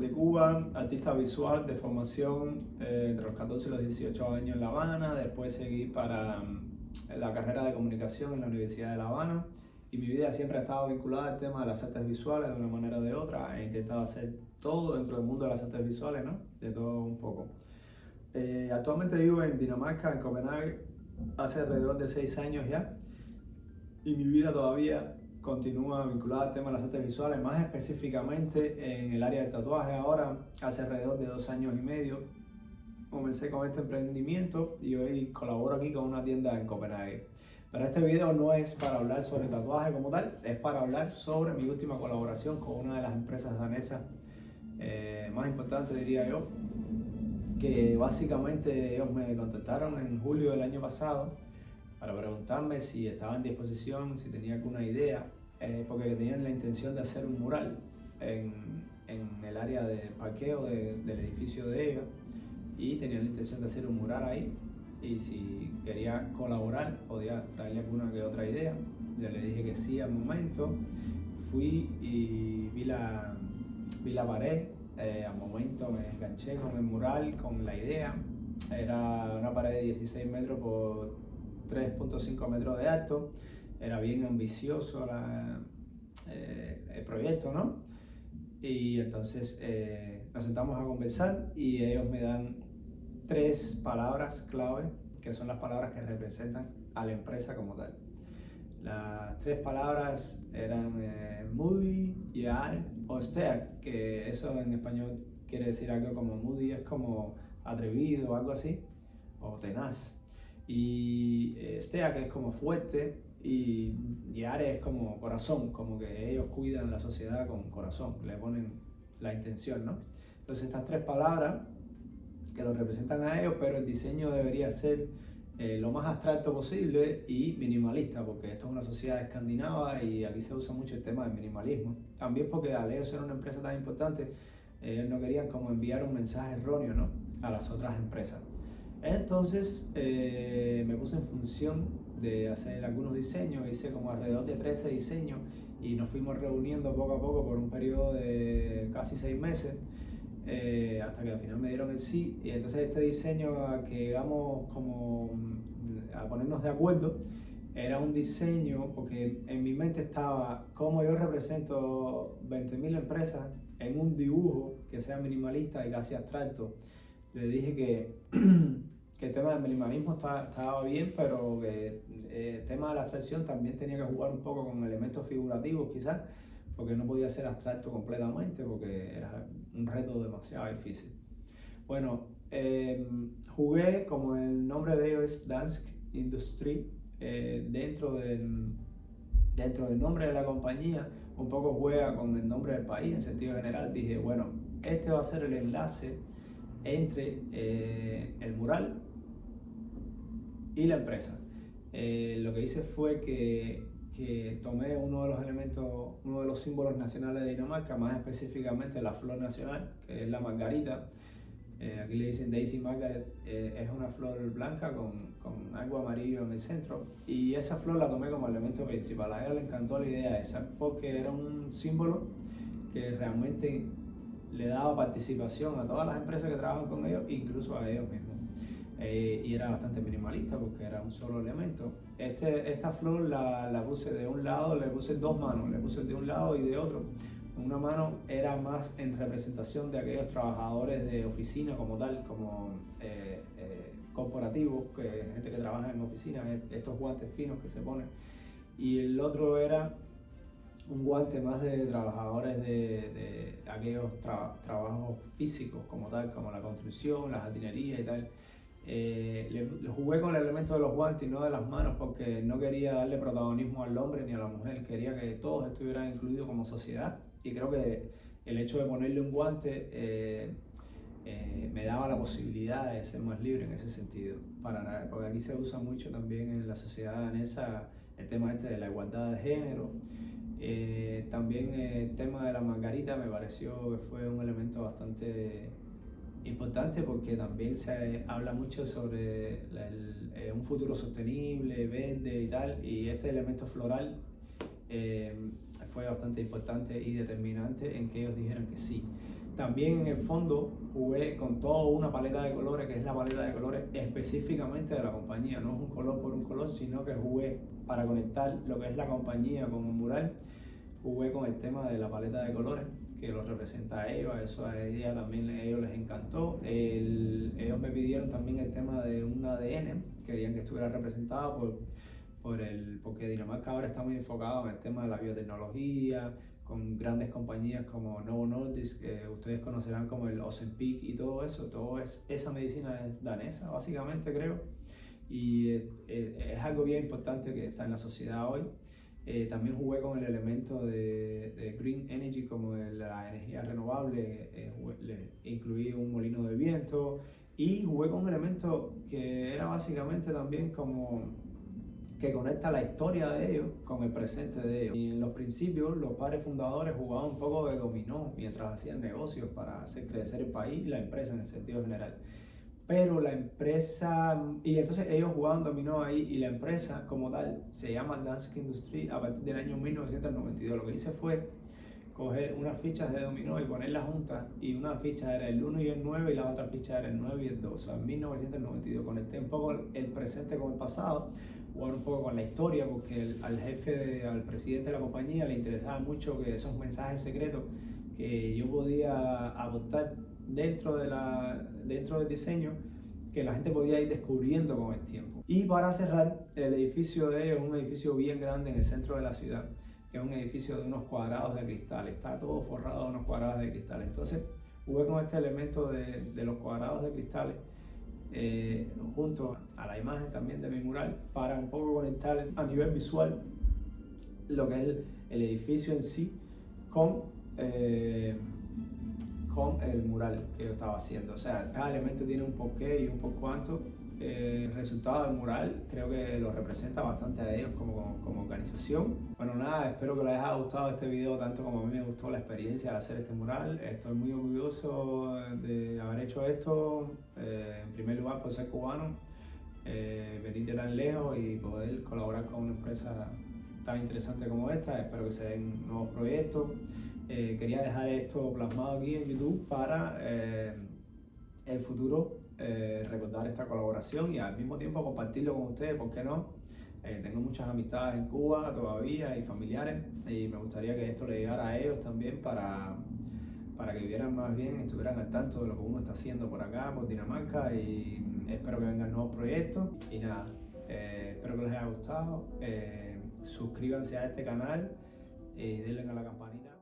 de Cuba, artista visual de formación entre los 14 y los 18 años en La Habana. Después seguí para la carrera de comunicación en la Universidad de La Habana. Y mi vida siempre ha estado vinculada al tema de las artes visuales de una manera o de otra. He intentado hacer todo dentro del mundo de las artes visuales, ¿no? De todo un poco. Actualmente vivo en Dinamarca, en Copenhague, hace alrededor de 6 años ya. Y mi vida todavía continúa vinculada al tema de las artes visuales, más específicamente en el área del tatuaje. Ahora, hace alrededor de 2 años y medio, comencé con este emprendimiento y hoy colaboro aquí con una tienda en Copenhague. Pero este video no es para hablar sobre tatuaje como tal, es para hablar sobre mi última colaboración con una de las empresas danesas más importantes, diría yo, que básicamente ellos me contactaron en julio del año pasado para preguntarme si estaba en disposición, si tenía alguna idea, porque tenían la intención de hacer un mural en el área de parqueo del edificio de ellos, y tenían la intención de hacer un mural ahí, y si quería colaborar podía traerle alguna que otra idea. Yo le dije que sí al momento. Fui y vi la pared, al momento me enganché con el mural, con la idea. Era una pared de 16 metros por 3.5 metros de alto. Era bien ambicioso el proyecto, ¿no? Y entonces nos sentamos a conversar y ellos me dan 3 palabras clave, que son las palabras que representan a la empresa como tal. Las 3 palabras eran moody, year o steak, que eso en español quiere decir algo como moody, es como atrevido o algo así, o tenaz. Y steak es como fuerte, y year es como corazón, como que ellos cuidan la sociedad con corazón, le ponen la intención, ¿no? Entonces estas 3 palabras que lo representan a ellos, pero el diseño debería ser lo más abstracto posible y minimalista, porque esto es una sociedad escandinava y aquí se usa mucho el tema del minimalismo. También porque al ellos ser una empresa tan importante, ellos no querían como enviar un mensaje erróneo, ¿no?, a las otras empresas. Entonces me puse en función de hacer algunos diseños, hice como alrededor de 13 diseños y nos fuimos reuniendo poco a poco por un periodo de casi 6 meses. Hasta que al final me dieron el sí, y entonces este diseño a que llegamos como a ponernos de acuerdo era un diseño, porque en mi mente estaba cómo yo represento 20.000 empresas en un dibujo que sea minimalista y casi abstracto. Le dije que el tema del minimalismo estaba bien, pero que el tema de la abstracción también tenía que jugar un poco con elementos figurativos quizás, porque no podía ser abstracto completamente, porque era un reto demasiado difícil. Bueno, jugué, como el nombre de ellos es Dansk Industry, dentro del nombre de la compañía, un poco juega con el nombre del país en sentido general. Dije, bueno, este va a ser el enlace entre el mural y la empresa. Lo que hice fue que tomé uno de los elementos, uno de los símbolos nacionales de Dinamarca, más específicamente la flor nacional, que es la margarita. Aquí le dicen Daisy Margaret, es una flor blanca con algo amarillo en el centro, y esa flor la tomé como elemento principal. A ella le encantó la idea esa, porque era un símbolo que realmente le daba participación a todas las empresas que trabajan con ellos, incluso a ellos mismos. Y era bastante minimalista porque era un solo elemento. Esta flor la puse de un lado, le puse 2 manos, le puse de un lado y de otro. Una mano era más en representación de aquellos trabajadores de oficina como tal, como corporativos, gente que trabaja en oficinas, estos guantes finos que se ponen. Y el otro era un guante más de trabajadores de aquellos trabajos físicos como tal, como la construcción, la jardinería y tal. Le jugué con el elemento de los guantes y no de las manos, porque no quería darle protagonismo al hombre ni a la mujer, quería que todos estuvieran incluidos como sociedad, y creo que el hecho de ponerle un guante me daba la posibilidad de ser más libre en ese sentido, porque aquí se usa mucho también en la sociedad danesa el tema de la igualdad de género. También el tema de la margarita me pareció que fue un elemento bastante importante, porque también se habla mucho sobre un futuro sostenible, verde y tal, y este elemento floral fue bastante importante y determinante en que ellos dijeran que sí. También en el fondo jugué con toda una paleta de colores, que es la paleta de colores específicamente de la compañía. No es un color por un color, sino que jugué para conectar lo que es la compañía con el mural. Jugué con el tema de la paleta de colores, que los representa a ellos. Eso a ella también a ellos les encantó. Ellos me pidieron también el tema de un ADN, querían que estuviera representado porque Dinamarca ahora está muy enfocado en el tema de la biotecnología, con grandes compañías como Novo Nordisk, que ustedes conocerán como el Ozempic y todo eso. Esa medicina es danesa, básicamente, creo. Y es algo bien importante que está en la sociedad hoy. También jugué con el elemento de Green Energy, como de la energía renovable. Le incluí un molino de viento y jugué con un elemento que era básicamente también como que conecta la historia de ellos con el presente de ellos. Y en los principios los padres fundadores jugaban un poco de dominó mientras hacían negocios para hacer crecer el país y la empresa en el sentido general. Pero la empresa, y entonces ellos jugaban dominó ahí, y la empresa como tal se llma Danske Industri a partir del año 1992. Lo que hice fue coger unas fichas de dominó y ponerlas juntas, y una ficha era el 1 y el 9 y la otra ficha era el 9 y el 2. O sea, en 1992 conecté un poco el presente con el pasado, jugar un poco con la historia, porque al presidente de la compañía le interesaba mucho que esos mensajes secretos que yo podía aportar dentro del diseño, que la gente podía ir descubriendo con el tiempo. Y para cerrar, el edificio de ellos es un edificio bien grande en el centro de la ciudad, que es un edificio de unos cuadrados de cristal. Está todo forrado de unos cuadrados de cristal. Entonces jugué con este elemento de los cuadrados de cristales junto a la imagen también de mi mural, para un poco conectar a nivel visual lo que es el edificio en sí con el mural que yo estaba haciendo. O sea, cada elemento tiene un porqué y un por cuánto. El resultado del mural creo que lo representa bastante a ellos como organización. Bueno, nada, espero que les haya gustado este video tanto como a mí me gustó la experiencia de hacer este mural. Estoy muy orgulloso de haber hecho esto, en primer lugar por ser cubano, venir de tan lejos y poder colaborar con una empresa tan interesante como esta. Espero que se den nuevos proyectos. Quería dejar esto plasmado aquí en YouTube para el futuro, recordar esta colaboración y al mismo tiempo compartirlo con ustedes, ¿por qué no? Tengo muchas amistades en Cuba todavía y familiares, y me gustaría que esto le llegara a ellos también para que vivieran más bien, estuvieran al tanto de lo que uno está haciendo por acá, por Dinamarca, y espero que vengan nuevos proyectos. Y nada, espero que les haya gustado. Suscríbanse a este canal y denle a la campanita.